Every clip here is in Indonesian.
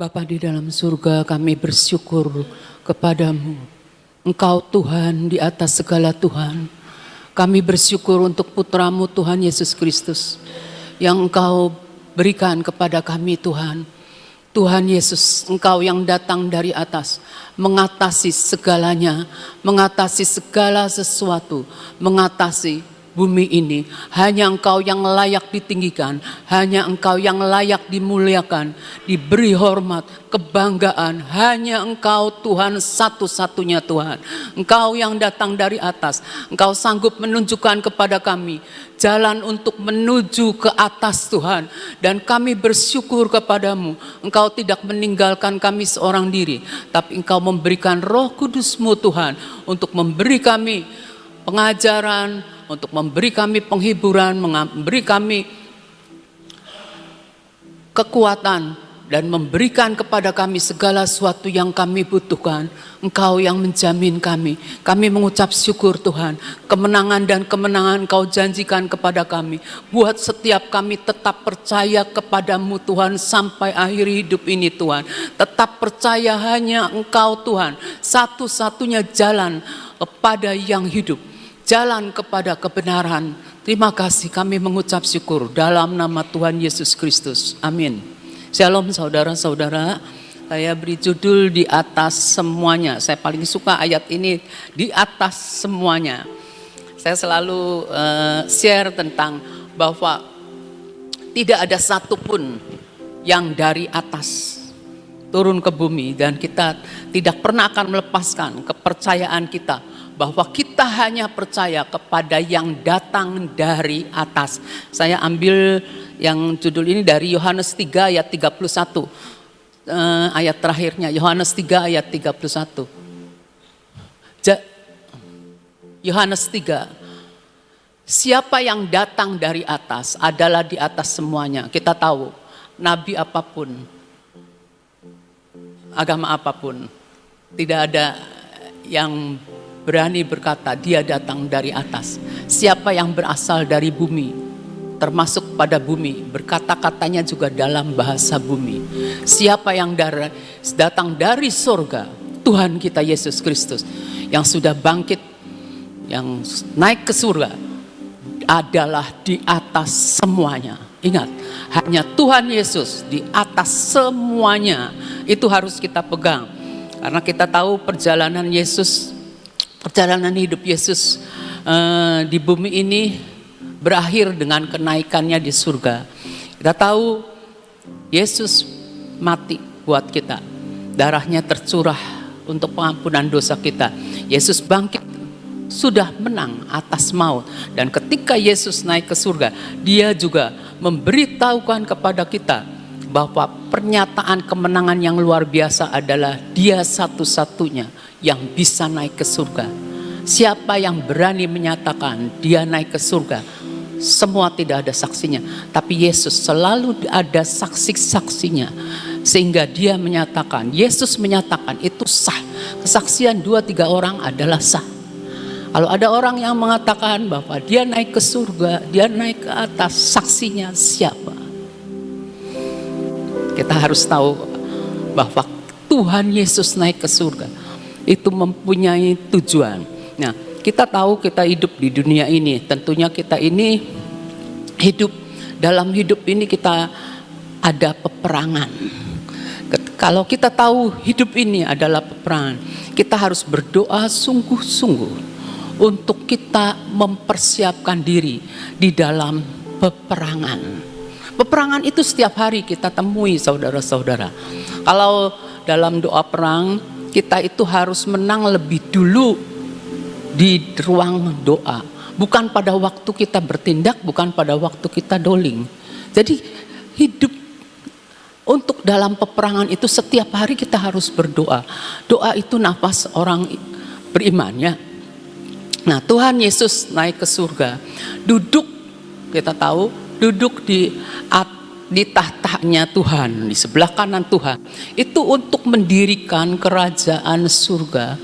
Bapa di dalam surga, kami bersyukur kepadamu. Engkau Tuhan di atas segala Tuhan. Kami bersyukur untuk putramu Tuhan Yesus Kristus yang Engkau berikan kepada kami Tuhan. Tuhan Yesus, Engkau yang datang dari atas, mengatasi segalanya, mengatasi segala sesuatu, mengatasi bumi ini. Hanya Engkau yang layak ditinggikan, hanya Engkau yang layak dimuliakan, diberi hormat, kebanggaan. Hanya Engkau Tuhan, satu-satunya Tuhan. Engkau yang datang dari atas, Engkau sanggup menunjukkan kepada kami jalan untuk menuju ke atas Tuhan. Dan kami bersyukur kepadamu, Engkau tidak meninggalkan kami seorang diri, tapi Engkau memberikan Roh Kudus-Mu Tuhan, untuk memberi kami pengajaran, untuk memberi kami penghiburan, memberi kami kekuatan, dan memberikan kepada kami segala sesuatu yang kami butuhkan. Engkau yang menjamin kami. Kami mengucap syukur Tuhan. Kemenangan dan kemenangan Engkau janjikan kepada kami. Buat setiap kami tetap percaya kepadamu Tuhan sampai akhir hidup ini Tuhan. Tetap percaya hanya Engkau Tuhan. Satu-satunya jalan kepada yang hidup. Jalan kepada kebenaran. Terima kasih, kami mengucap syukur dalam nama Tuhan Yesus Kristus. Amin. Shalom saudara-saudara, saya beri judul di atas semuanya. Saya paling suka ayat ini, di atas semuanya. Saya selalu share tentang bahwa tidak ada satupun yang dari atas turun ke bumi, dan kita tidak pernah akan melepaskan kepercayaan kita bahwa kita hanya percaya kepada yang datang dari atas. Saya ambil yang judul ini dari Yohanes 3 ayat 31. Ayat terakhirnya, Yohanes 3 ayat 31. Yohanes 3. Siapa yang datang dari atas adalah di atas semuanya. Kita tahu, nabi apapun, agama apapun, tidak ada yang berani berkata dia datang dari atas. Siapa yang berasal dari bumi, termasuk pada bumi, berkata-katanya juga dalam bahasa bumi. Siapa yang datang dari surga, Tuhan kita Yesus Kristus, yang sudah bangkit, yang naik ke surga, adalah di atas semuanya. Ingat, hanya Tuhan Yesus di atas semuanya. Itu harus kita pegang. Karena kita tahu perjalanan Yesus, perjalanan hidup Yesus di bumi ini berakhir dengan kenaikannya di surga. Kita tahu Yesus mati buat kita. Darahnya tercurah untuk pengampunan dosa kita. Yesus bangkit, sudah menang atas maut. Dan ketika Yesus naik ke surga, dia juga memberitahukan kepada kita bahwa pernyataan kemenangan yang luar biasa adalah dia satu-satunya yang bisa naik ke surga. Siapa yang berani menyatakan dia naik ke surga? Semua tidak ada saksinya, tapi Yesus selalu ada saksi-saksinya. Sehingga dia menyatakan, Yesus menyatakan itu sah. Kesaksian 2-3 orang adalah sah. Kalau ada orang yang mengatakan bahwa dia naik ke surga, dia naik ke atas, saksinya siapa? Kita harus tahu bahwa Tuhan Yesus naik ke surga itu mempunyai tujuan. Nah, kita tahu kita hidup di dunia ini, tentunya kita ini hidup, dalam hidup ini kita ada peperangan. Kalau kita tahu hidup ini adalah peperangan, kita harus berdoa sungguh-sungguh untuk kita mempersiapkan diri di dalam peperangan. Peperangan itu setiap hari kita temui saudara-saudara. Kalau dalam doa perang, kita itu harus menang lebih dulu di ruang doa, bukan pada waktu kita bertindak, bukan pada waktu kita doling. Jadi hidup untuk dalam peperangan itu setiap hari kita harus berdoa. Doa itu nafas orang beriman ya. Nah, Tuhan Yesus naik ke surga, duduk, kita tahu duduk di tahtanya Tuhan, di sebelah kanan Tuhan. Itu untuk mendirikan kerajaan surga.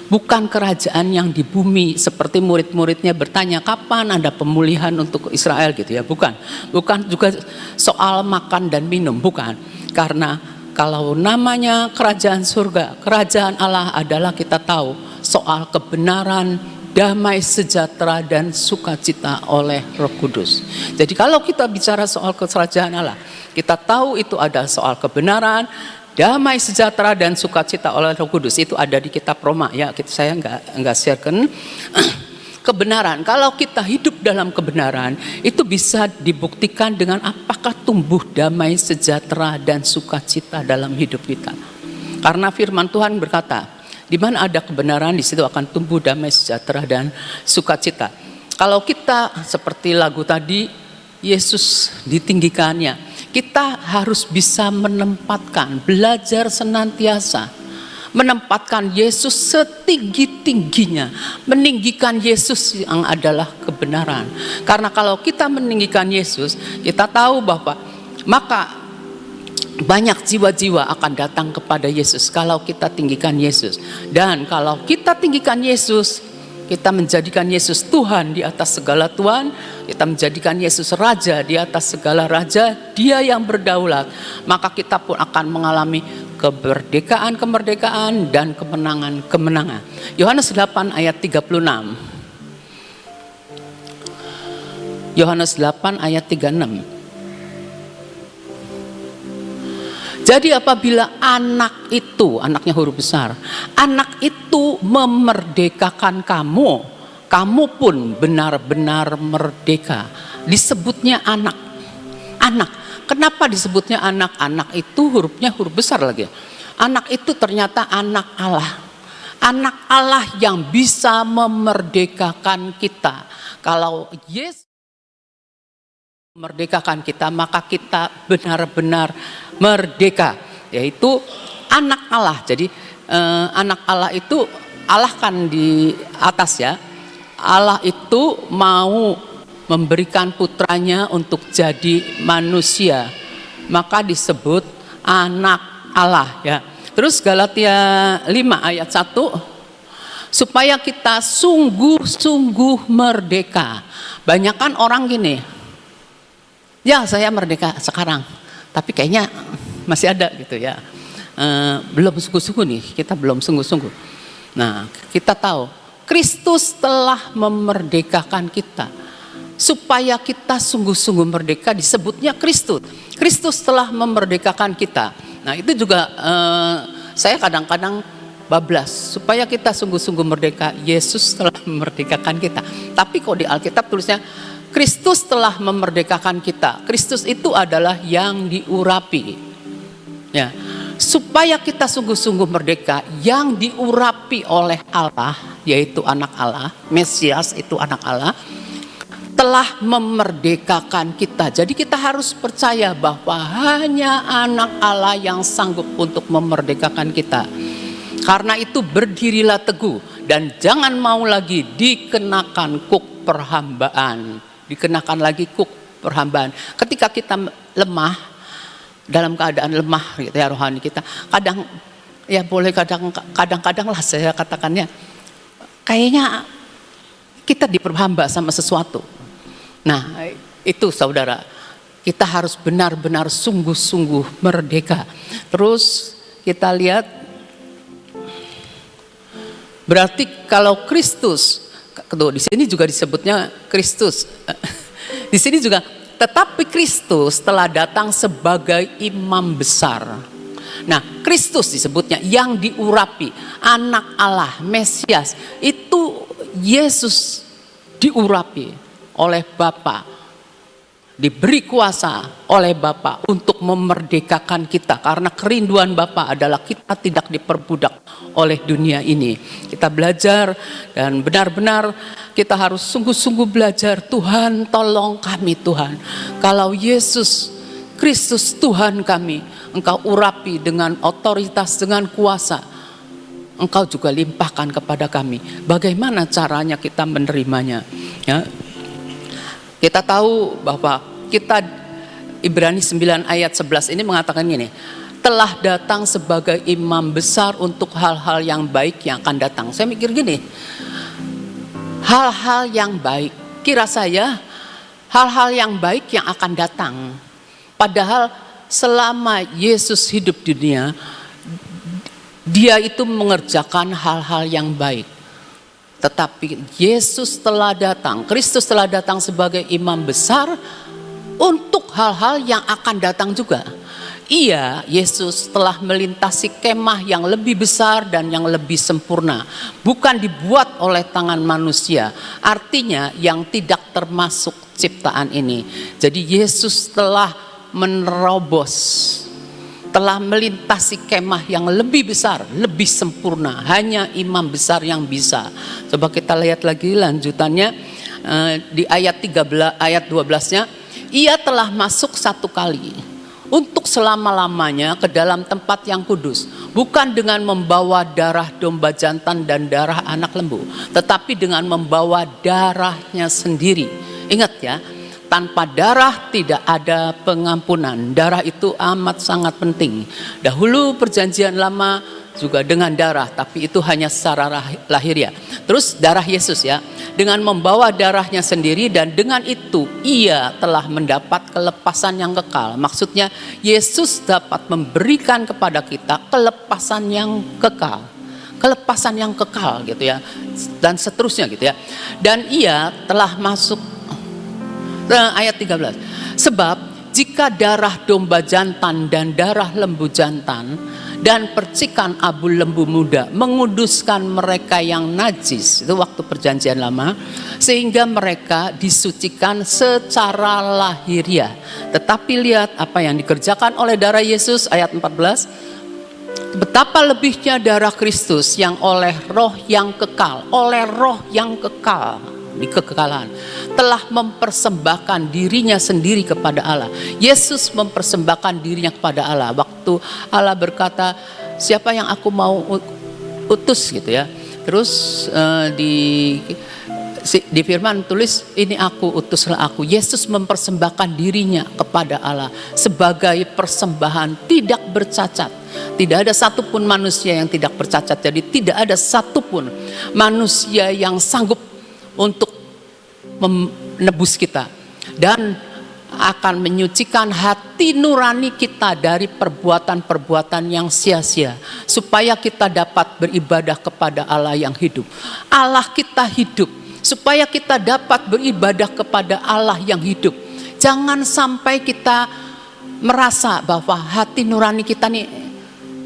Bukan kerajaan yang di bumi seperti murid-muridnya bertanya kapan ada pemulihan untuk Israel gitu ya. Bukan juga soal makan dan minum, bukan. Karena Kalau namanya kerajaan surga, kerajaan Allah adalah kita tahu soal kebenaran, damai sejahtera dan sukacita oleh Roh Kudus. Jadi kalau kita bicara soal kerajaan Allah, kita tahu itu ada soal kebenaran, damai sejahtera dan sukacita oleh Roh Kudus. Itu ada di kitab Roma ya. Saya nggak sharekan. Kebenaran, kalau kita hidup dalam kebenaran, itu bisa dibuktikan dengan apakah tumbuh damai sejahtera dan sukacita dalam hidup kita. Karena firman Tuhan berkata, di mana ada kebenaran, di situ akan tumbuh damai sejahtera dan sukacita. Kalau kita seperti lagu tadi, Yesus ditinggikannya, kita harus bisa menempatkan, belajar senantiasa menempatkan Yesus setinggi-tingginya, meninggikan Yesus yang adalah kebenaran. Karena kalau kita meninggikan Yesus, kita tahu bahwa maka banyak jiwa-jiwa akan datang kepada Yesus kalau kita tinggikan Yesus. Dan kalau kita tinggikan Yesus, kita menjadikan Yesus Tuhan di atas segala Tuhan, kita menjadikan Yesus Raja di atas segala Raja, Dia yang berdaulat, maka kita pun akan mengalami kemerdekaan dan kemenangan. Yohanes 8 ayat 36. Yohanes 8 ayat 36. Jadi apabila anak itu, anaknya huruf besar, anak itu memerdekakan kamu, kamu pun benar-benar merdeka. Disebutnya anak. Kenapa disebutnya anak? Anak itu hurufnya huruf besar lagi. Anak itu ternyata anak Allah. Anak Allah yang bisa memerdekakan kita. Kalau Yesus memerdekakan kita, maka kita benar-benar merdeka. Yaitu anak Allah. Jadi anak Allah itu, Allah kan di atas ya. Allah itu mau memberikan putranya untuk jadi manusia, maka disebut anak Allah ya. Terus Galatia 5 ayat 1, supaya kita sungguh-sungguh merdeka. Banyakan orang gini, ya saya merdeka sekarang, tapi kayaknya masih ada gitu ya, belum sungguh-sungguh nih, kita belum sungguh-sungguh. Nah, kita tahu Kristus telah memerdekakan kita. Supaya kita sungguh-sungguh merdeka, disebutnya Kristus. Kristus telah memerdekakan kita. Nah itu juga saya kadang-kadang bablas. Supaya kita sungguh-sungguh merdeka, Yesus telah memerdekakan kita. Tapi kok di Alkitab tulisnya Kristus telah memerdekakan kita. Kristus itu adalah yang diurapi. Ya, supaya kita sungguh-sungguh merdeka, yang diurapi oleh Allah, yaitu anak Allah, Mesias itu anak Allah, telah memerdekakan kita. Jadi kita harus percaya bahwa hanya anak Allah yang sanggup untuk memerdekakan kita. Karena itu berdirilah teguh dan jangan mau lagi dikenakan kuk perhambaan. Dikenakan lagi kuk perhambaan. Ketika kita lemah, dalam keadaan lemah gitu ya rohani kita, kadang ya boleh kadang-kadang lah saya katakannya, kayaknya kita diperhamba sama sesuatu. Nah itu saudara, kita harus benar-benar sungguh-sungguh merdeka. Terus kita lihat, berarti kalau Kristus, di sini juga disebutnya Kristus. Di sini juga, tetapi Kristus telah datang sebagai imam besar. Nah Kristus disebutnya yang diurapi, anak Allah, Mesias. Itu Yesus diurapi oleh Bapa, diberi kuasa oleh Bapa untuk memerdekakan kita. Karena kerinduan Bapa adalah kita tidak diperbudak oleh dunia ini. Kita belajar dan benar-benar kita harus sungguh-sungguh belajar. Tuhan tolong kami Tuhan. Kalau Yesus Kristus Tuhan kami, Engkau urapi dengan otoritas, dengan kuasa, Engkau juga limpahkan kepada kami. Bagaimana caranya kita menerimanya ya? Kita tahu bahwa kita Ibrani 9 ayat 11 ini mengatakan gini, telah datang sebagai imam besar untuk hal-hal yang baik yang akan datang. Saya mikir gini, hal-hal yang baik, kira saya hal-hal yang baik yang akan datang. Padahal selama Yesus hidup di dunia, dia itu mengerjakan hal-hal yang baik. Tetapi Yesus telah datang, Kristus telah datang sebagai imam besar untuk hal-hal yang akan datang juga. Yesus telah melintasi kemah yang lebih besar dan yang lebih sempurna, bukan dibuat oleh tangan manusia, artinya yang tidak termasuk ciptaan ini. Jadi Yesus telah menerobos, telah melintasi kemah yang lebih besar, lebih sempurna. Hanya imam besar yang bisa. Coba kita lihat lagi lanjutannya di ayat 13, ayat 12-nya. Ia telah masuk satu kali untuk selama-lamanya ke dalam tempat yang kudus, bukan dengan membawa darah domba jantan dan darah anak lembu, tetapi dengan membawa darahnya sendiri. Ingat ya, tanpa darah tidak ada pengampunan. Darah itu amat sangat penting. Dahulu perjanjian lama juga dengan darah, tapi itu hanya secara lahiriah. Terus darah Yesus ya, dengan membawa darahnya sendiri, dan dengan itu ia telah mendapat kelepasan yang kekal. Maksudnya Yesus dapat memberikan kepada kita kelepasan yang kekal. Kelepasan yang kekal gitu ya. Dan seterusnya gitu ya. Dan ia telah masuk ayat 13. Sebab jika darah domba jantan dan darah lembu jantan dan percikan abu lembu muda menguduskan mereka yang najis, itu waktu perjanjian lama, sehingga mereka disucikan secara lahiriah. Tetapi lihat apa yang dikerjakan oleh darah Yesus, ayat 14. Betapa lebihnya darah Kristus yang oleh roh yang kekal, di kekekalan, telah mempersembahkan dirinya sendiri kepada Allah. Yesus mempersembahkan dirinya kepada Allah. Waktu Allah berkata, siapa yang aku mau utus gitu ya. Terus di firman tulis, ini aku, utuslah aku. Yesus mempersembahkan dirinya kepada Allah sebagai persembahan tidak bercacat. Tidak ada satupun manusia yang tidak bercacat. Jadi tidak ada satupun manusia yang sanggup untuk menebus kita dan akan menyucikan hati nurani kita dari perbuatan-perbuatan yang sia-sia, supaya kita dapat beribadah kepada Allah yang hidup. Allah kita hidup, supaya kita dapat beribadah kepada Allah yang hidup. Jangan sampai kita merasa bahwa hati nurani kita nih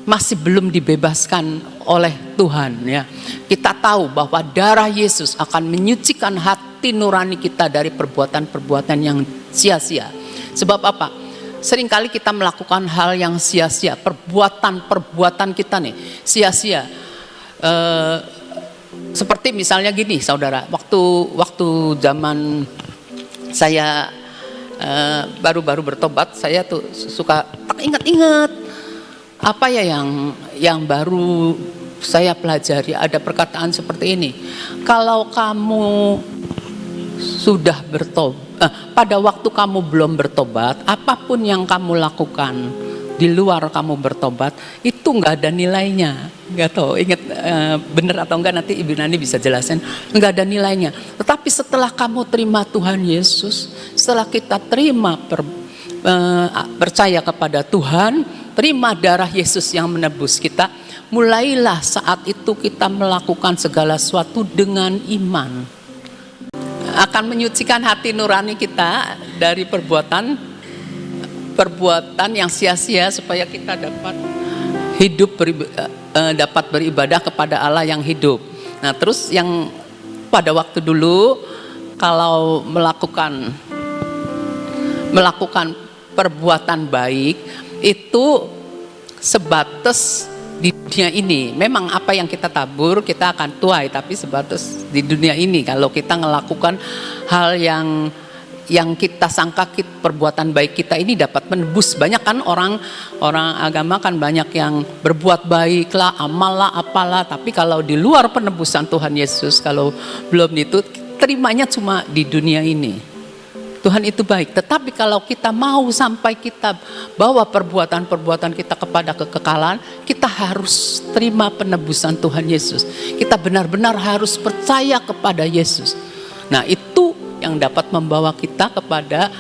masih belum dibebaskan oleh Tuhan ya. Kita tahu bahwa darah Yesus akan menyucikan hati nurani kita dari perbuatan-perbuatan yang sia-sia. Sebab apa? Seringkali kita melakukan hal yang sia-sia, perbuatan-perbuatan kita nih sia-sia. Seperti misalnya gini, saudara, waktu zaman saya baru-baru bertobat, saya tuh suka tak ingat-ingat apa ya yang baru saya pelajari. Ada perkataan seperti ini, kalau kamu sudah bertobat, pada waktu kamu belum bertobat, apapun yang kamu lakukan di luar kamu bertobat itu nggak ada nilainya. Nggak tahu ingat benar atau enggak, nanti Ibu Nani bisa jelasin. Nggak ada nilainya. Tetapi setelah kamu terima Tuhan Yesus, setelah kita percaya kepada Tuhan, terima darah Yesus yang menebus kita, mulailah saat itu kita melakukan segala sesuatu dengan iman. Akan menyucikan hati nurani kita dari perbuatan yang sia-sia, supaya kita dapat dapat beribadah kepada Allah yang hidup. Nah, terus yang pada waktu dulu kalau melakukan perbuatan baik itu sebatas di dunia ini. Memang apa yang kita tabur kita akan tuai, tapi sebatas di dunia ini. Kalau kita melakukan hal yang kita sangka perbuatan baik kita ini dapat menebus. Banyak kan orang agama kan banyak yang berbuat baik lah, amal lah, apalah, tapi kalau di luar penebusan Tuhan Yesus, kalau belum itu, terimanya cuma di dunia ini. Tuhan itu baik, tetapi kalau kita mau sampai kita bawa perbuatan-perbuatan kita kepada kekekalan, kita harus terima penebusan Tuhan Yesus. Kita benar-benar harus percaya kepada Yesus. Nah, itu yang dapat membawa kita kepada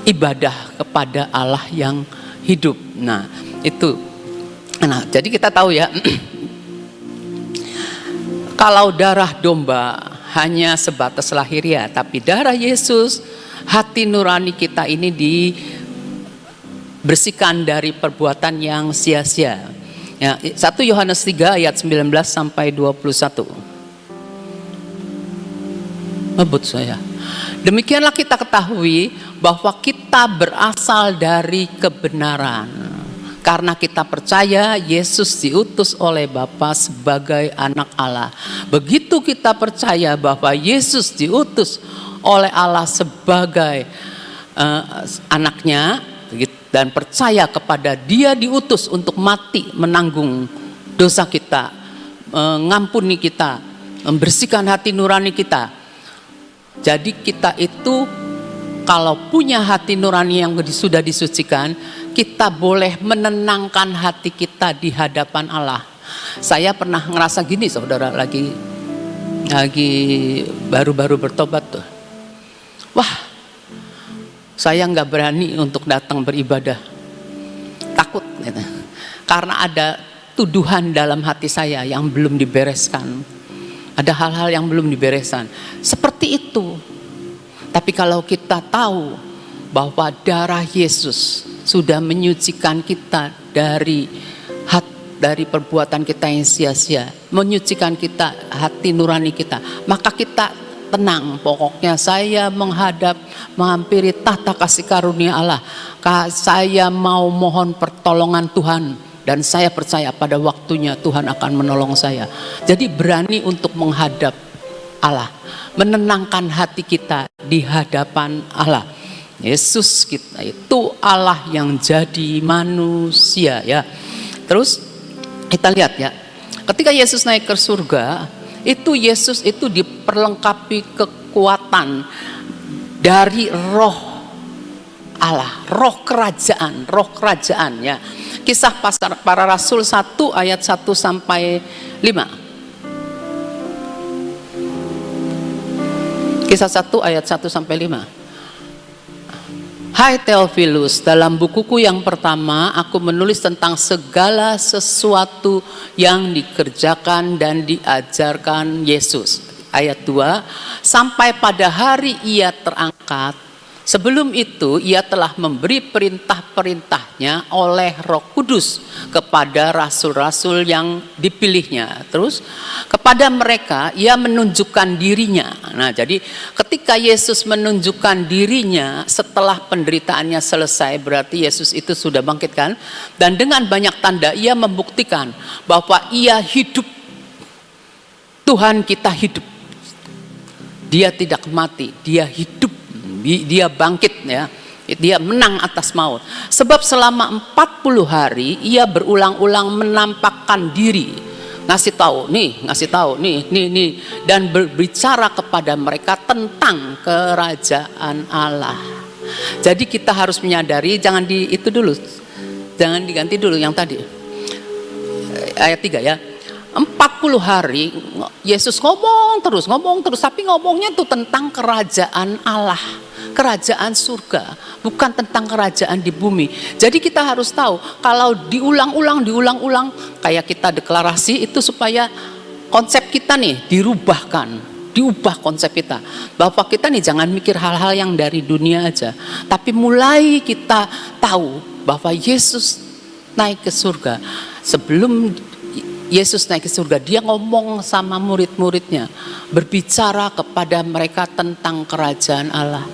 ibadah kepada Allah yang hidup. Nah, itu. Nah, jadi kita tahu ya, kalau darah domba hanya sebatas lahiriah, tapi darah Yesus, hati nurani kita ini dibersihkan dari perbuatan yang sia-sia. Ya, 1 Yohanes 3 ayat 19 sampai 21. Ngebut saya. Demikianlah kita ketahui bahwa kita berasal dari kebenaran, karena kita percaya Yesus diutus oleh Bapa sebagai anak Allah. Begitu kita percaya bahwa Yesus diutus oleh Allah sebagai anaknya, dan percaya kepada Dia diutus untuk mati menanggung dosa kita, mengampuni kita, membersihkan hati nurani kita. Jadi kita itu kalau punya hati nurani yang sudah disucikan, kita boleh menenangkan hati kita di hadapan Allah. Saya pernah ngerasa gini, saudara, lagi baru-baru bertobat tuh. Wah, saya nggak berani untuk datang beribadah, takut gitu. Karena ada tuduhan dalam hati saya yang belum dibereskan. Ada hal-hal yang belum dibereskan. Seperti itu. Tapi kalau kita tahu bahwa darah Yesus sudah menyucikan kita dari perbuatan kita yang sia-sia, menyucikan kita, hati nurani kita, maka kita tenang. Pokoknya saya menghampiri tahta kasih karunia Allah. Saya mau mohon pertolongan Tuhan. Dan saya percaya pada waktunya Tuhan akan menolong saya. Jadi berani untuk menghadap Allah, menenangkan hati kita di hadapan Allah. Yesus kita itu Allah yang jadi manusia ya. Terus kita lihat ya, ketika Yesus naik ke surga, itu Yesus itu diperlengkapi kekuatan dari roh Allah, roh kerajaan ya. Kisah para Rasul 1 ayat 1 sampai 5. Kisah 1 ayat 1 sampai 5. Hai Theophilus, dalam bukuku yang pertama aku menulis tentang segala sesuatu yang dikerjakan dan diajarkan Yesus. Ayat 2, sampai pada hari ia terangkat. Sebelum itu ia telah memberi perintah-perintahnya oleh Roh Kudus kepada rasul-rasul yang dipilihnya. Terus kepada mereka ia menunjukkan dirinya. Nah, jadi ketika Yesus menunjukkan dirinya setelah penderitaannya selesai, berarti Yesus itu sudah bangkit kan? Dan dengan banyak tanda ia membuktikan bahwa ia hidup. Tuhan kita hidup. Dia tidak mati, dia hidup. Dia bangkit ya, dia menang atas maut. Sebab selama 40 hari ia berulang-ulang menampakkan diri, ngasih tahu nih, dan berbicara kepada mereka tentang kerajaan Allah. Jadi kita harus menyadari, jangan diganti dulu yang tadi. Ayat 3 ya. 40 hari Yesus ngomong terus, tapi ngomongnya tuh tentang kerajaan Allah, kerajaan surga, bukan tentang kerajaan di bumi. Jadi kita harus tahu, kalau diulang-ulang, kayak kita deklarasi itu supaya konsep kita nih diubah konsep kita. Bahwa kita nih jangan mikir hal-hal yang dari dunia aja, tapi mulai kita tahu bahwa Yesus naik ke surga. Sebelum Yesus naik ke surga, dia ngomong sama murid-muridnya, berbicara kepada mereka tentang kerajaan Allah.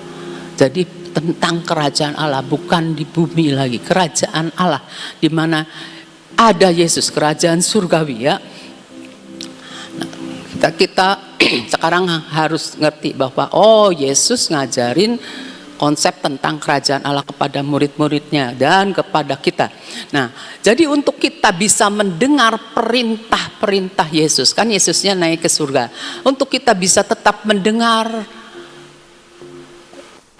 Jadi tentang kerajaan Allah, bukan di bumi lagi, kerajaan Allah di mana ada Yesus, kerajaan surgawi ya. Nah, kita sekarang harus ngerti bahwa Yesus ngajarin konsep tentang kerajaan Allah kepada murid-muridnya dan kepada kita. Nah, jadi untuk kita bisa mendengar perintah-perintah Yesus, kan Yesusnya naik ke surga. Untuk kita bisa tetap mendengar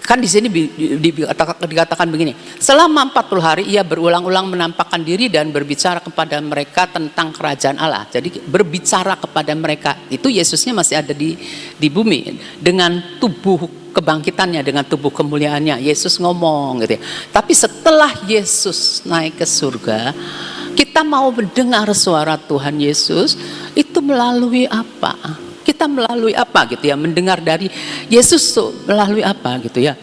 Kan di sini dikatakan begini, selama 40 hari ia berulang-ulang menampakkan diri dan berbicara kepada mereka tentang kerajaan Allah. Jadi berbicara kepada mereka, itu Yesusnya masih ada di bumi dengan tubuh kebangkitannya, dengan tubuh kemuliaannya. Yesus ngomong gitu ya. Tapi setelah Yesus naik ke surga, kita mau mendengar suara Tuhan Yesus itu melalui apa? Kita melalui apa gitu ya, mendengar dari Yesus tuh melalui apa gitu ya.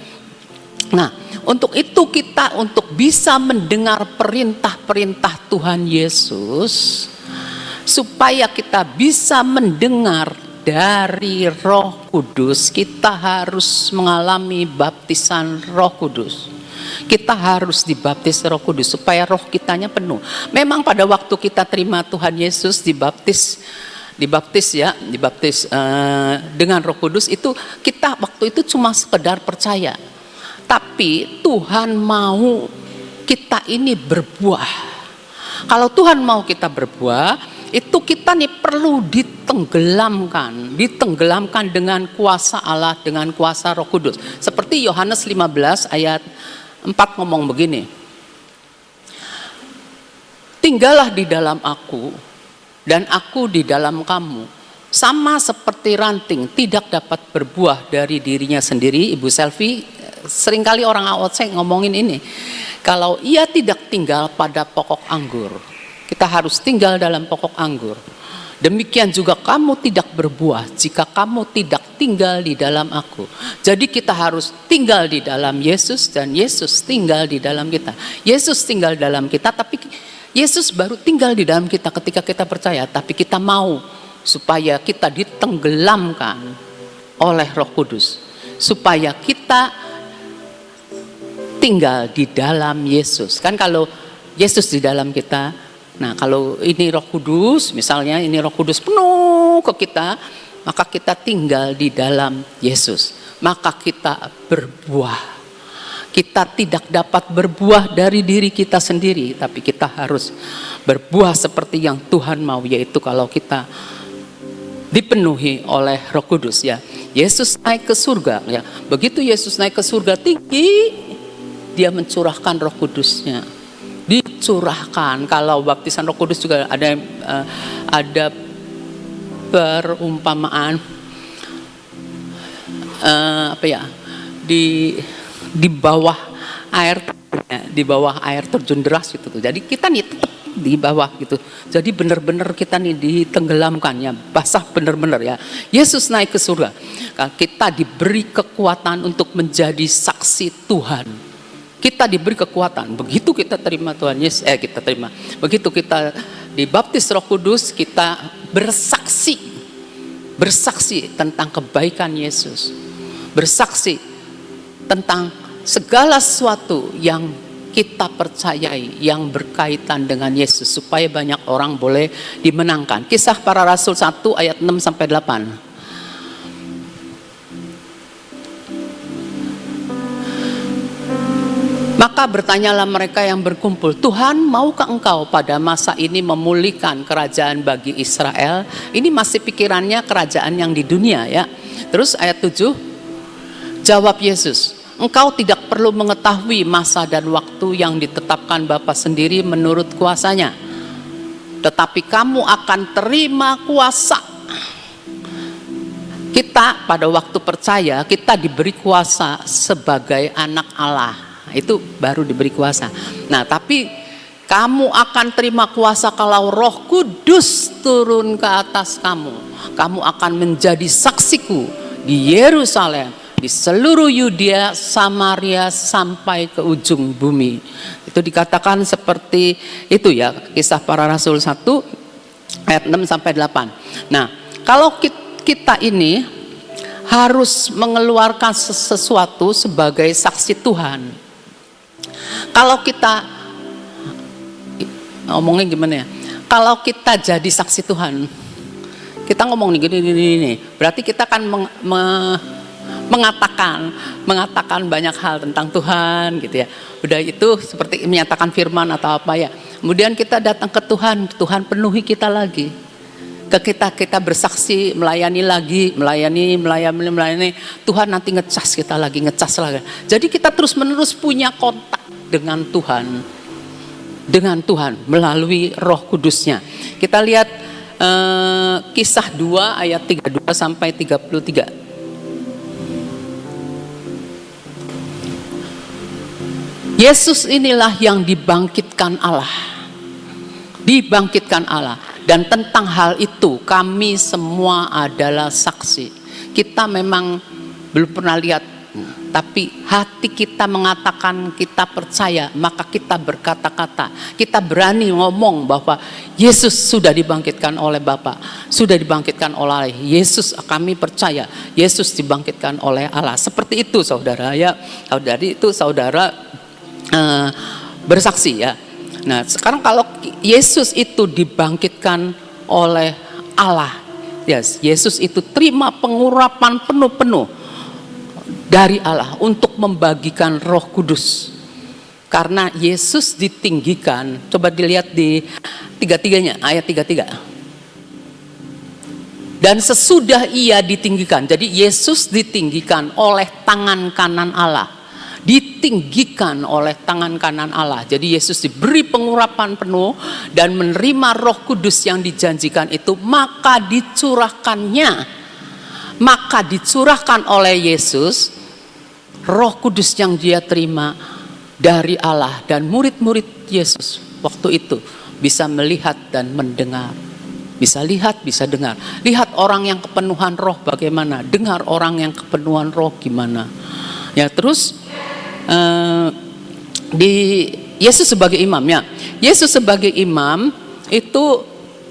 Nah, untuk itu kita untuk bisa mendengar perintah-perintah Tuhan Yesus, supaya kita bisa mendengar dari Roh Kudus, kita harus mengalami baptisan Roh Kudus. Kita harus dibaptis Roh Kudus supaya roh kitanya penuh. Memang pada waktu kita terima Tuhan Yesus dibaptis dengan Roh Kudus, itu kita waktu itu cuma sekedar percaya. Tapi Tuhan mau kita ini berbuah. Kalau Tuhan mau kita berbuah, itu kita nih perlu ditenggelamkan dengan kuasa Allah, dengan kuasa Roh Kudus. Seperti Yohanes 15 ayat 4 ngomong begini. Tinggallah di dalam aku dan aku di dalam kamu, sama seperti ranting tidak dapat berbuah dari dirinya sendiri. Ibu Selvi, seringkali orang AOC ngomongin ini, kalau ia tidak tinggal pada pokok anggur, kita harus tinggal dalam pokok anggur. Demikian juga kamu tidak berbuah jika kamu tidak tinggal di dalam aku. Jadi kita harus tinggal di dalam Yesus dan Yesus tinggal di dalam kita. Yesus tinggal dalam kita, tapi Yesus baru tinggal di dalam kita ketika kita percaya. Tapi kita mau supaya kita ditenggelamkan oleh Roh Kudus, supaya kita tinggal di dalam Yesus. Kan kalau Yesus di dalam kita, nah kalau ini Roh Kudus, misalnya ini Roh Kudus penuh ke kita, maka kita tinggal di dalam Yesus, maka kita berbuah. Kita tidak dapat berbuah dari diri kita sendiri, tapi kita harus berbuah seperti yang Tuhan mau, yaitu kalau kita dipenuhi oleh Roh Kudus ya. Yesus naik ke surga ya. Begitu Yesus naik ke surga tinggi, dia mencurahkan Roh Kudusnya. Dicurahkan. Kalau baptisan Roh Kudus juga ada perumpamaan di bawah air terjun deras gitu tuh. Jadi kita nih tetap di bawah gitu. Jadi benar-benar kita nih ditenggelamkan ya, basah benar-benar ya. Yesus naik ke surga. Kita diberi kekuatan untuk menjadi saksi Tuhan. Kita diberi kekuatan. Begitu kita terima Tuhan Yesus, begitu kita dibaptis Roh Kudus, kita bersaksi tentang kebaikan Yesus. Bersaksi tentang segala sesuatu yang kita percayai yang berkaitan dengan Yesus, supaya banyak orang boleh dimenangkan. Kisah Para Rasul 1 ayat 6 sampai 8. Maka bertanyalah mereka yang berkumpul, Tuhan, maukah engkau pada masa ini memulihkan kerajaan bagi Israel? Ini masih pikirannya kerajaan yang di dunia ya. Terus ayat 7, jawab Yesus, engkau tidak perlu mengetahui masa dan waktu yang ditetapkan Bapa sendiri menurut kuasanya. Tetapi kamu akan terima kuasa. Kita pada waktu percaya, kita diberi kuasa sebagai anak Allah. Itu baru diberi kuasa. Nah, tapi kamu akan terima kuasa kalau Roh Kudus turun ke atas kamu. Kamu akan menjadi saksiku di Yerusalem, di seluruh Yudea, Samaria, sampai ke ujung bumi. Itu dikatakan seperti itu ya, Kisah Para Rasul 1 ayat 6 sampai 8. Nah, kalau kita ini harus mengeluarkan sesuatu sebagai saksi Tuhan. Kalau kita ngomongnya gimana ya? Kalau kita jadi saksi Tuhan, kita ngomong nih gini, berarti kita akan mengatakan banyak hal tentang Tuhan gitu ya. Udah itu seperti menyatakan firman atau apa ya. Kemudian kita datang ke Tuhan, Tuhan penuhi kita lagi. kita bersaksi, melayani lagi, melayani, Tuhan nanti ngecas kita lagi. Jadi kita terus-menerus punya kontak dengan Tuhan melalui Roh Kudusnya. Kita lihat Kisah 2 ayat 32 sampai 33. Yesus inilah yang dibangkitkan Allah. Dan tentang hal itu kami semua adalah saksi. Kita memang belum pernah lihat, tapi hati kita mengatakan kita percaya, maka kita berkata-kata. Kita berani ngomong bahwa Yesus sudah dibangkitkan oleh Bapa, sudah dibangkitkan oleh Yesus. Kami percaya Yesus dibangkitkan oleh Allah. Seperti itu saudara ya. Dari itu saudara bersaksi ya. Nah sekarang kalau Yesus itu dibangkitkan oleh Allah, yes, Yesus itu terima pengurapan penuh dari Allah untuk membagikan Roh Kudus. Karena Yesus ditinggikan, coba dilihat di ayat 33. Dan sesudah ia ditinggikan, jadi Yesus ditinggikan oleh tangan kanan Allah. Ditinggikan oleh tangan kanan Allah. Jadi Yesus diberi pengurapan penuh dan menerima Roh Kudus yang dijanjikan itu, maka dicurahkan oleh Yesus Roh Kudus yang dia terima dari Allah, dan murid-murid Yesus waktu itu bisa melihat dan mendengar. Bisa lihat, bisa dengar. Lihat orang yang kepenuhan Roh bagaimana, dengar orang yang kepenuhan Roh gimana. Ya, terus di Yesus sebagai imam ya. Yesus sebagai imam itu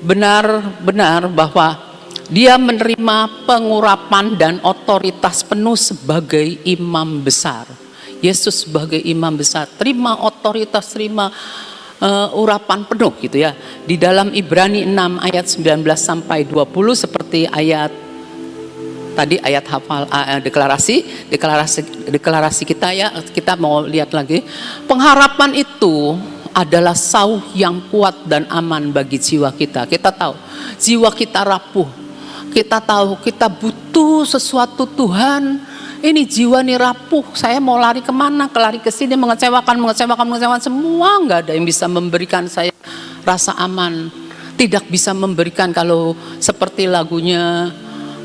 benar-benar bahwa dia menerima pengurapan dan otoritas penuh sebagai imam besar. Yesus sebagai imam besar terima otoritas, terima urapan penuh gitu ya. Di dalam Ibrani 6 ayat 19 sampai 20 seperti ayat tadi, ayat hafal deklarasi kita ya. Kita mau lihat lagi. Pengharapan itu adalah sauh yang kuat dan aman bagi jiwa kita. Kita tahu jiwa kita rapuh. Kita tahu kita butuh sesuatu Tuhan. Ini jiwa nih rapuh. Saya mau lari kemana? Lari ke sini, mengecewakan. Semua nggak ada yang bisa memberikan saya rasa aman. Tidak bisa memberikan kalau seperti lagunya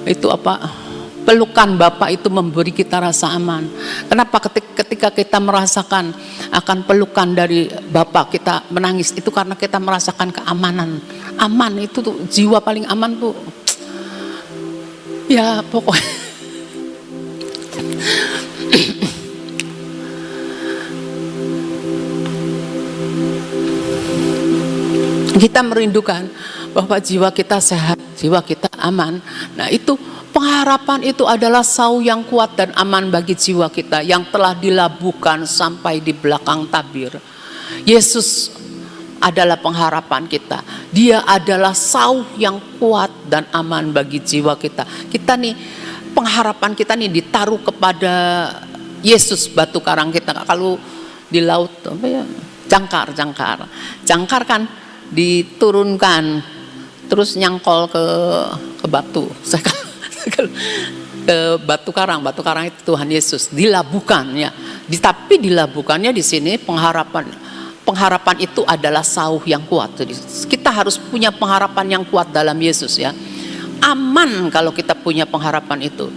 itu apa? Pelukan Bapa itu memberi kita rasa aman. Kenapa ketika kita merasakan akan pelukan dari Bapa kita menangis? Itu karena kita merasakan keamanan. Aman itu tuh, jiwa paling aman tuh. Ya pokoknya. Kita merindukan bahwa jiwa kita sehat, jiwa kita aman. Nah itu pengharapan itu adalah sauh yang kuat dan aman bagi jiwa kita yang telah dilabuhkan sampai di belakang tabir. Yesus adalah pengharapan kita. Dia adalah sauh yang kuat dan aman bagi jiwa kita. Kita nih, pengharapan kita nih ditaruh kepada Yesus, batu karang kita. Kalau di laut apa ya? Jangkar kan diturunkan terus nyangkol ke batu. Ke batu karang itu Tuhan Yesus dilabuhkan ya. Tapi dilabuhkannya di sini pengharapan itu adalah sauh yang kuat. Jadi kita harus punya pengharapan yang kuat dalam Yesus ya. Aman kalau kita punya pengharapan itu.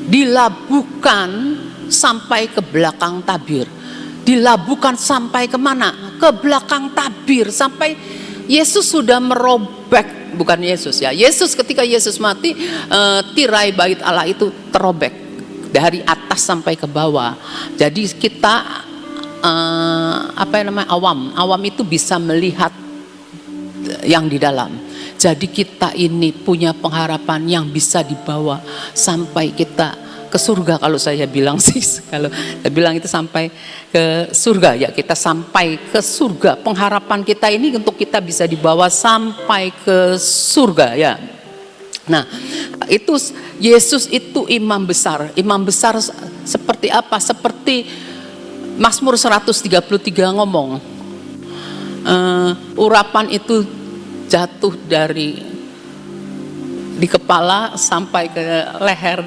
Dilabuhkan sampai ke belakang tabir. Dilabuhkan sampai kemana? Ke belakang tabir, sampai Yesus sudah merobek. Bukan Yesus ya. Yesus ketika Yesus mati, tirai bait Allah itu terobek dari atas sampai ke bawah. Jadi kita awam itu bisa melihat yang di dalam. Jadi kita ini punya pengharapan yang bisa dibawa sampai kita ke surga. Kalau saya bilang sih, kalau saya bilang itu sampai ke surga ya, kita sampai ke surga. Pengharapan kita ini untuk kita bisa dibawa sampai ke surga ya. Nah, itu Yesus itu imam besar. Imam besar seperti apa? Seperti Mazmur 133 ngomong, urapan itu jatuh dari di kepala sampai ke leher,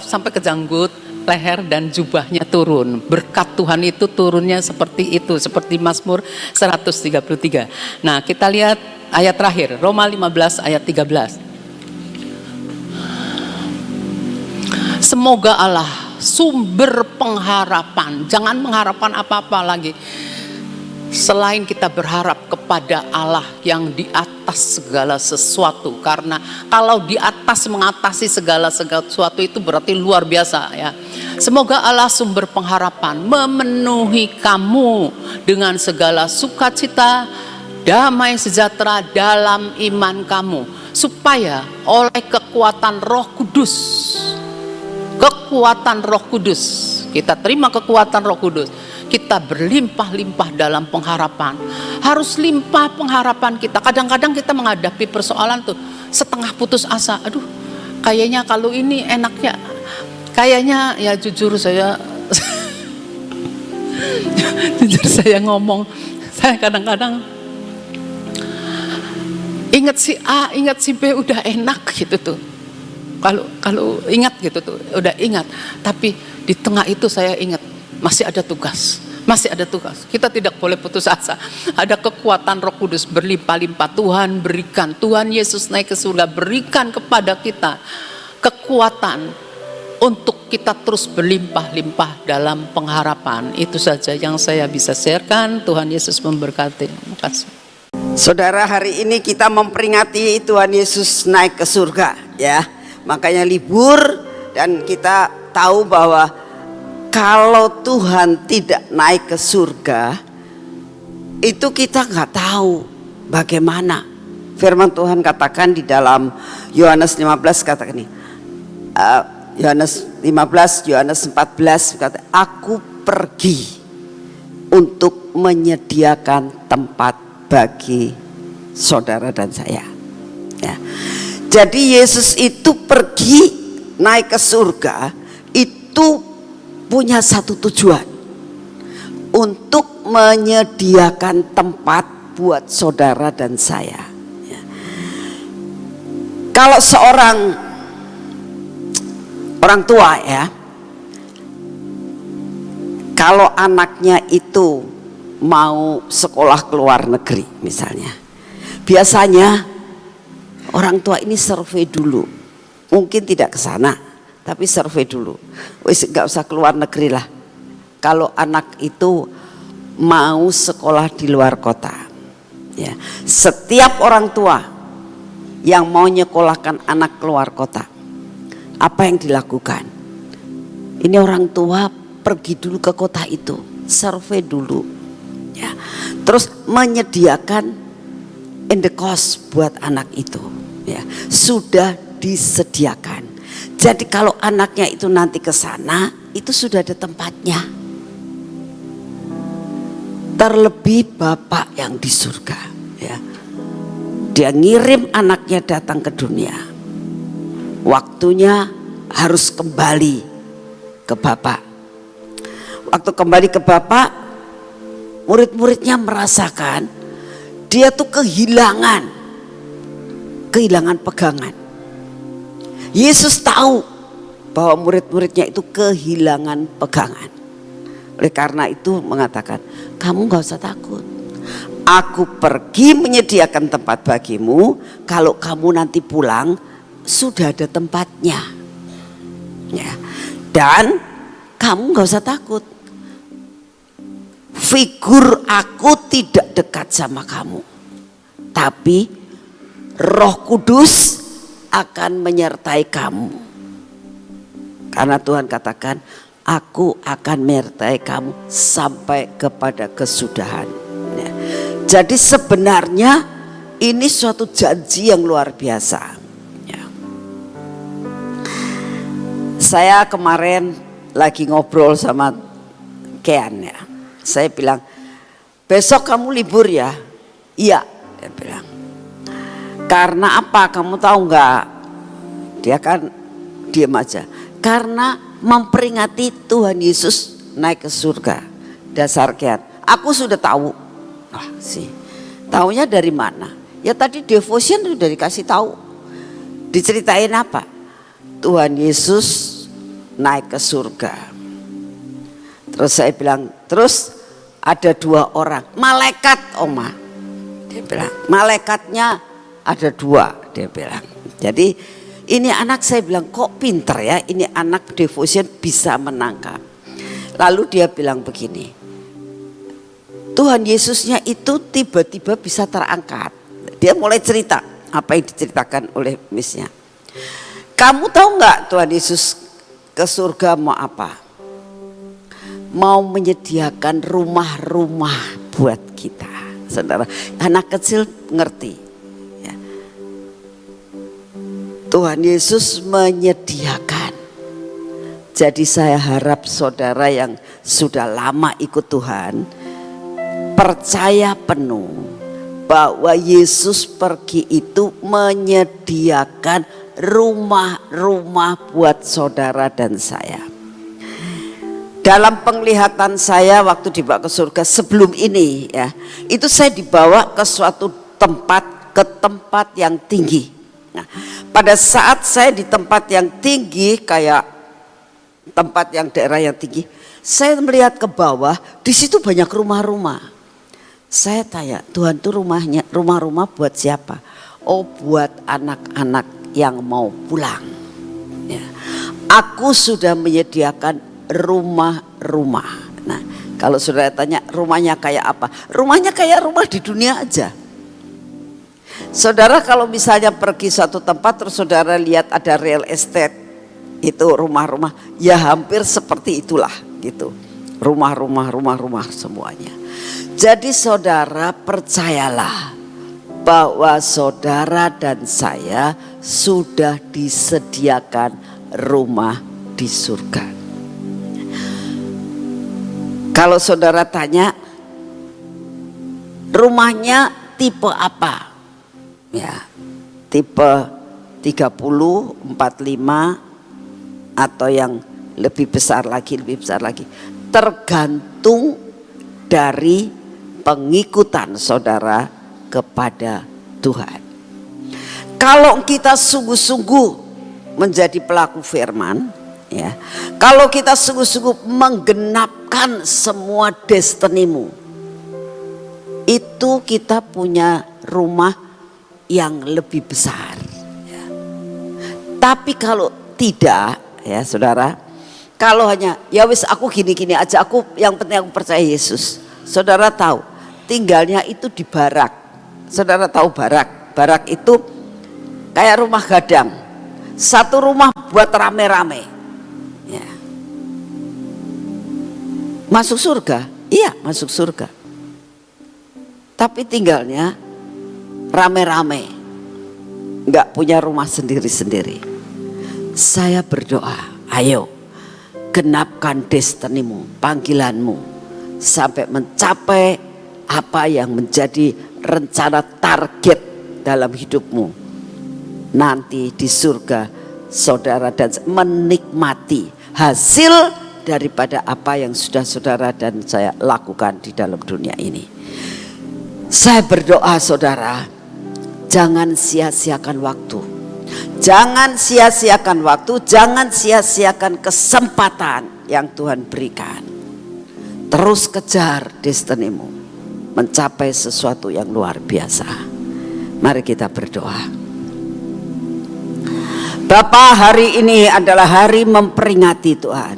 sampai ke janggut, leher dan jubahnya turun. Berkat Tuhan itu turunnya seperti itu, seperti Mazmur 133. Nah, kita lihat ayat terakhir, Roma 15 ayat 13. Semoga Allah sumber pengharapan, jangan mengharapkan apa-apa lagi selain kita berharap kepada Allah yang di atas segala sesuatu. Karena kalau di atas mengatasi segala sesuatu itu berarti luar biasa ya. Semoga Allah sumber pengharapan memenuhi kamu dengan segala sukacita, damai sejahtera dalam iman kamu, supaya oleh kekuatan Roh Kudus, kita terima kekuatan Roh Kudus, kita berlimpah-limpah dalam pengharapan. Harus limpah pengharapan kita. Kadang-kadang kita menghadapi persoalan tuh setengah putus asa. Aduh, kayaknya kalau ini enaknya, kayaknya ya jujur saya ngomong, saya kadang-kadang ingat si A, ingat si B udah enak gitu tuh. Kalau ingat gitu tuh, udah ingat. Tapi di tengah itu saya ingat masih ada tugas. Kita tidak boleh putus asa. Ada kekuatan Roh Kudus berlimpah-limpah. Tuhan berikan, Tuhan Yesus naik ke surga berikan kepada kita kekuatan untuk kita terus berlimpah-limpah dalam pengharapan. Itu saja yang saya bisa sharekan. Tuhan Yesus memberkati. Terima kasih. Saudara, hari ini kita memperingati Tuhan Yesus naik ke surga ya. Makanya libur, dan kita tahu bahwa kalau Tuhan tidak naik ke surga, itu kita nggak tahu bagaimana. Firman Tuhan katakan di dalam Yohanes 15 katakan ini, Yohanes 15, Yohanes 14 kata, aku pergi untuk menyediakan tempat bagi saudara dan saya. Ya. Jadi Yesus itu pergi naik ke surga itu punya satu tujuan, untuk menyediakan tempat buat saudara dan saya. Ya. Kalau seorang orang tua ya, kalau anaknya itu mau sekolah ke luar negeri misalnya, biasanya orang tua ini survei dulu, mungkin tidak ke sana, tapi survei dulu. Wis nggak usah keluar negeri lah. Kalau anak itu mau sekolah di luar kota, ya. Setiap orang tua yang mau nyekolahkan anak keluar kota, apa yang dilakukan? Ini orang tua pergi dulu ke kota itu, survei dulu, ya. Terus menyediakan in the cost buat anak itu. Ya, sudah disediakan. Jadi kalau anaknya itu nanti ke sana, itu sudah ada tempatnya. Terlebih Bapak yang di surga, ya. Dia ngirim anaknya datang ke dunia. Waktunya harus kembali ke Bapak. Waktu kembali ke Bapak, murid-muridnya merasakan dia tuh kehilangan pegangan. Yesus tahu bahwa murid-muridnya itu kehilangan pegangan. Oleh karena itu mengatakan, kamu gak usah takut. Aku pergi menyediakan tempat bagimu. Kalau kamu nanti pulang sudah ada tempatnya. Ya. Dan kamu gak usah takut. Figur aku tidak dekat sama kamu, tapi Roh Kudus akan menyertai kamu. Karena Tuhan katakan, aku akan menyertai kamu sampai kepada kesudahan. Ya. Jadi sebenarnya ini suatu janji yang luar biasa. Ya. Saya kemarin lagi ngobrol sama Kean ya. Saya bilang, besok kamu libur ya? Iya, dia bilang. Karena apa? Kamu tahu nggak? Dia kan diam aja. Karena memperingati Tuhan Yesus naik ke surga. Dasar Kean, aku sudah tahu. Taunya dari mana? Ya tadi devotion sudah dikasih tahu. Diceritain apa? Tuhan Yesus naik ke surga. Terus saya bilang, terus ada 2 orang malaikat, Oma. Dia bilang, malaikatnya ada 2, dia bilang. Jadi ini anak, saya bilang, kok pinter ya, ini anak devotion bisa menangkap. Lalu dia bilang begini, Tuhan Yesusnya itu tiba-tiba bisa terangkat. Dia mulai cerita apa yang diceritakan oleh misnya. Kamu tahu nggak Tuhan Yesus ke surga mau apa? Mau menyediakan rumah-rumah buat kita. Saudara, anak kecil ngerti ya. Tuhan Yesus menyediakan. Jadi saya harap saudara yang sudah lama ikut Tuhan percaya penuh bahwa Yesus pergi itu menyediakan rumah-rumah buat saudara dan saya. Dalam penglihatan saya waktu dibawa ke surga sebelum ini ya, itu saya dibawa ke suatu tempat, ke tempat yang tinggi. Nah, pada saat saya di tempat yang tinggi, kayak tempat yang daerah yang tinggi, saya melihat ke bawah, di situ banyak rumah-rumah. Saya tanya, Tuhan tuh rumah-rumah buat siapa? Oh, buat anak-anak yang mau pulang. Ya. Aku sudah menyediakan rumah-rumah. Nah, kalau saudara tanya rumahnya kayak apa? Rumahnya kayak rumah di dunia aja. Saudara kalau misalnya pergi suatu tempat terus saudara lihat ada real estate, itu rumah-rumah, ya hampir seperti itulah gitu. Rumah-rumah semuanya. Jadi saudara percayalah bahwa saudara dan saya sudah disediakan rumah di surga. Kalau saudara tanya rumahnya tipe apa? Ya, tipe 30, 45 atau yang lebih besar lagi. Tergantung dari pengikutan saudara kepada Tuhan. Kalau kita sungguh-sungguh menjadi pelaku firman, ya, kalau kita sungguh-sungguh menggenapkan semua destinimu, itu kita punya rumah yang lebih besar. Ya. Tapi kalau tidak, ya saudara, kalau hanya ya wis aku gini-gini aja, aku yang penting aku percaya Yesus. Saudara tahu, tinggalnya itu di barak. Saudara tahu barak? Barak itu kayak rumah gadang. Satu rumah buat rame-rame. Ya. Masuk surga? Iya, masuk surga. Tapi tinggalnya rame-rame. Enggak punya rumah sendiri-sendiri. Saya berdoa, ayo genapkan destinimu, panggilanmu, sampai mencapai apa yang menjadi rencana target dalam hidupmu. Nanti di surga saudara dan menikmati hasil daripada apa yang sudah saudara dan saya lakukan di dalam dunia ini. Saya berdoa saudara, jangan sia-siakan waktu. Jangan sia-siakan waktu, jangan sia-siakan kesempatan yang Tuhan berikan. Terus kejar destinimu, mencapai sesuatu yang luar biasa. Mari kita berdoa. Bapa, hari ini adalah hari memperingati Tuhan,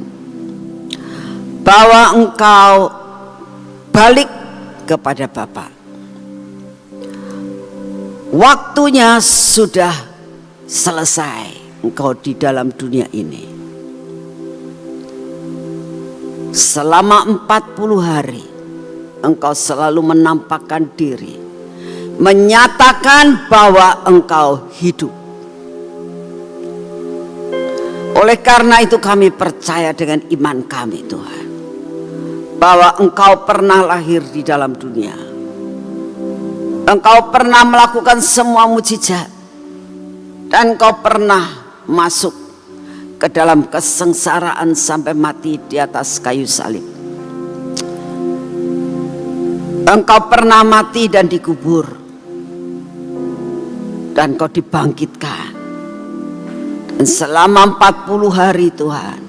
bahwa Engkau balik kepada Bapa. Waktunya sudah selesai Engkau di dalam dunia ini. Selama 40 hari Engkau selalu menampakkan diri, menyatakan bahwa Engkau hidup. Oleh karena itu kami percaya dengan iman kami Tuhan, bahwa Engkau pernah lahir di dalam dunia. Engkau pernah melakukan semua mujizat. Dan Engkau pernah masuk ke dalam kesengsaraan sampai mati di atas kayu salib. Engkau pernah mati dan dikubur. Dan Engkau dibangkitkan Dan selama 40 hari Tuhan,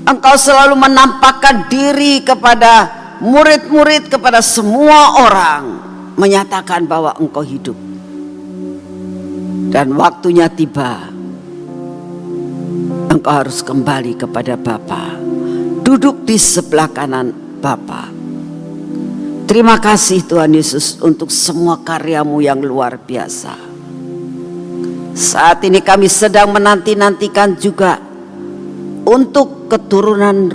Engkau selalu menampakkan diri kepada murid-murid, kepada semua orang, menyatakan bahwa Engkau hidup. Dan waktunya tiba, Engkau harus kembali kepada Bapa, duduk di sebelah kanan Bapa. Terima kasih Tuhan Yesus untuk semua karya-Mu yang luar biasa. Saat ini kami sedang menanti-nantikan juga untuk keturunan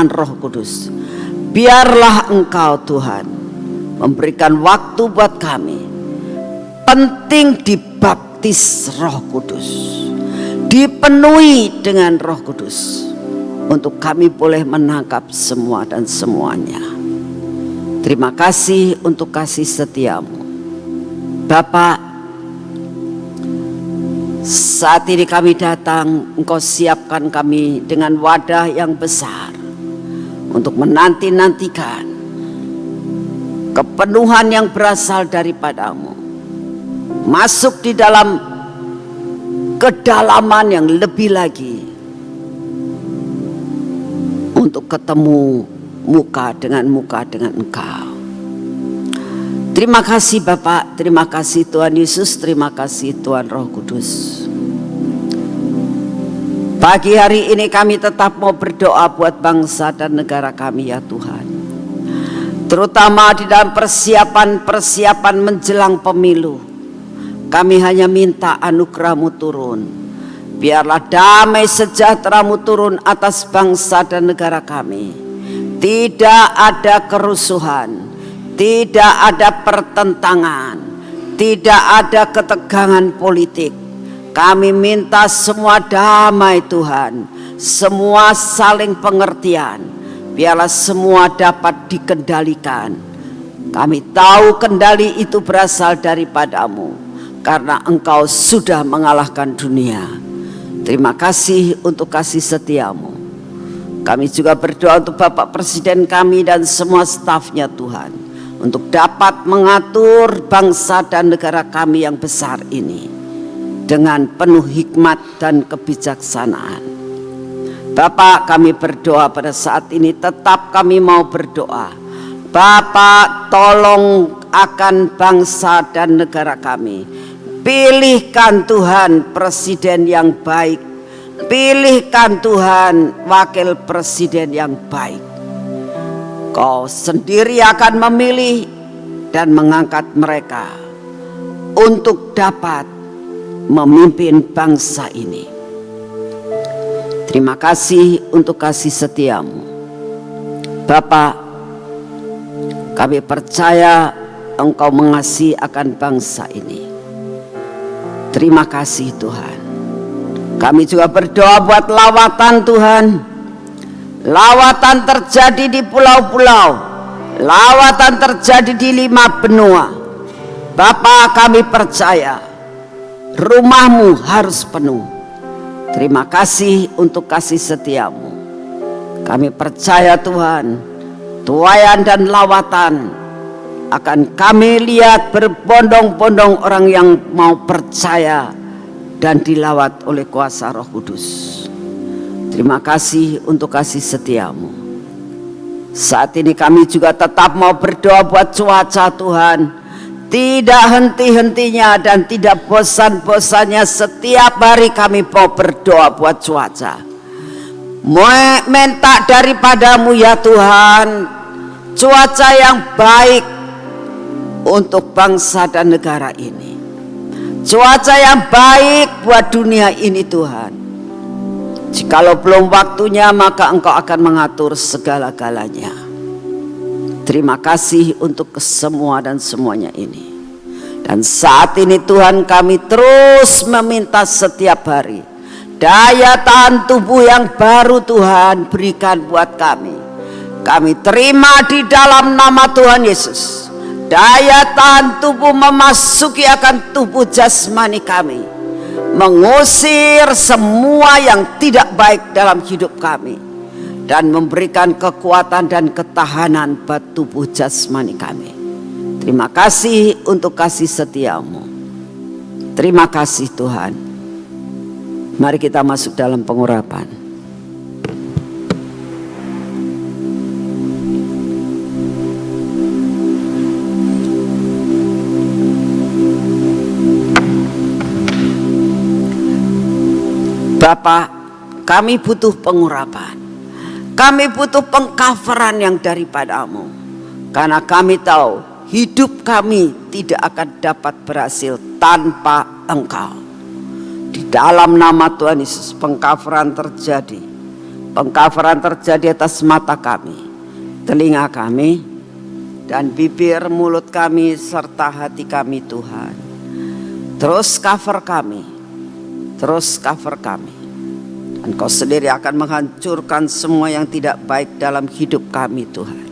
Roh Kudus. Biarlah Engkau Tuhan memberikan waktu buat kami. Penting dibaptis Roh Kudus, dipenuhi dengan Roh Kudus, untuk kami boleh menangkap semua dan semuanya. Terima kasih untuk kasih setia-Mu Bapa. Saat ini kami datang, Engkau siapkan kami dengan wadah yang besar untuk menanti-nantikan kepenuhan yang berasal daripada-Mu, masuk di dalam kedalaman yang lebih lagi untuk ketemu muka dengan Engkau. Terima kasih Bapak, terima kasih Tuhan Yesus, terima kasih Tuhan Roh Kudus. Pagi hari ini kami tetap mau berdoa buat bangsa dan negara kami ya Tuhan. Terutama di dalam persiapan menjelang pemilu. Kami hanya minta anugerah-Mu turun. Biarlah damai sejahtera-Mu turun atas bangsa dan negara kami. Tidak ada kerusuhan, tidak ada pertentangan, tidak ada ketegangan politik. Kami minta semua damai Tuhan, semua saling pengertian. Biarlah semua dapat dikendalikan. Kami tahu kendali itu berasal daripada-Mu, karena Engkau sudah mengalahkan dunia. Terima kasih untuk kasih setia-Mu. Kami juga berdoa untuk Bapak Presiden kami dan semua stafnya Tuhan, untuk dapat mengatur bangsa dan negara kami yang besar ini dengan penuh hikmat dan kebijaksanaan. Bapak, kami berdoa pada saat ini, tetap kami mau berdoa. Bapak, tolong akan bangsa dan negara kami. Pilihkan Tuhan presiden yang baik. Pilihkan Tuhan wakil presiden yang baik. Kau sendiri akan memilih dan mengangkat mereka untuk dapat memimpin bangsa ini. Terima kasih untuk kasih setia-Mu Bapak. Kami percaya Engkau mengasihi akan bangsa ini. Terima kasih Tuhan. Kami juga berdoa buat lawatan Tuhan. Lawatan terjadi di pulau-pulau, lawatan terjadi di 5 benua. Bapa, kami percaya rumah-Mu harus penuh. Terima kasih untuk kasih setia-Mu. Kami percaya Tuhan, tuaian dan lawatan akan kami lihat berbondong-bondong orang yang mau percaya dan dilawat oleh kuasa Roh Kudus. Terima kasih untuk kasih setia-Mu. Saat ini kami juga tetap mau berdoa buat cuaca Tuhan. Tidak henti-hentinya dan tidak bosan-bosannya setiap hari kami mau berdoa buat cuaca. Minta daripada-Mu ya Tuhan, cuaca yang baik untuk bangsa dan negara ini. Cuaca yang baik buat dunia ini Tuhan. Jikalau belum waktunya, maka Engkau akan mengatur segala-galanya. Terima kasih untuk semua dan semuanya ini. Dan saat ini Tuhan, kami terus meminta setiap hari daya tahan tubuh yang baru Tuhan berikan buat kami. Kami terima di dalam nama Tuhan Yesus. Daya tahan tubuh memasuki akan tubuh jasmani kami, mengusir semua yang tidak baik dalam hidup kami, dan memberikan kekuatan dan ketahanan buat tubuh jasmani kami. Terima kasih untuk kasih setia-Mu. Terima kasih Tuhan. Mari kita masuk dalam pengurapan. Bapa, kami butuh pengurapan. Kami butuh pengcoveran yang daripadamu. Karena kami tahu hidup kami tidak akan dapat berhasil tanpa Engkau. Di dalam nama Tuhan Yesus, pengcoveran terjadi. Pengcoveran terjadi atas mata kami, telinga kami, dan bibir, mulut kami, serta hati kami Tuhan. Terus cover kami. Terus cover kami. Dan Kau sendiri akan menghancurkan semua yang tidak baik dalam hidup kami Tuhan.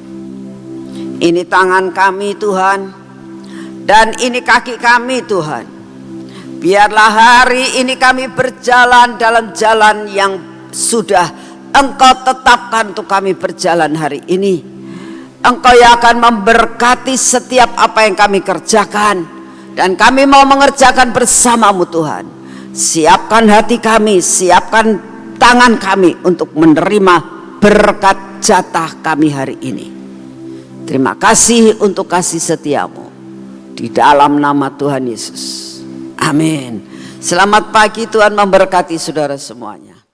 Ini tangan kami Tuhan. Dan ini kaki kami Tuhan. Biarlah hari ini kami berjalan dalam jalan yang sudah Engkau tetapkan untuk kami berjalan hari ini. Engkau yang akan memberkati setiap apa yang kami kerjakan. Dan kami mau mengerjakan bersamamu Tuhan. Siapkan hati kami, siapkan tangan kami untuk menerima berkat jatah kami hari ini. Terima kasih untuk kasih setiamu. Di dalam nama Tuhan Yesus. Amin. Selamat pagi, Tuhan memberkati saudara semuanya.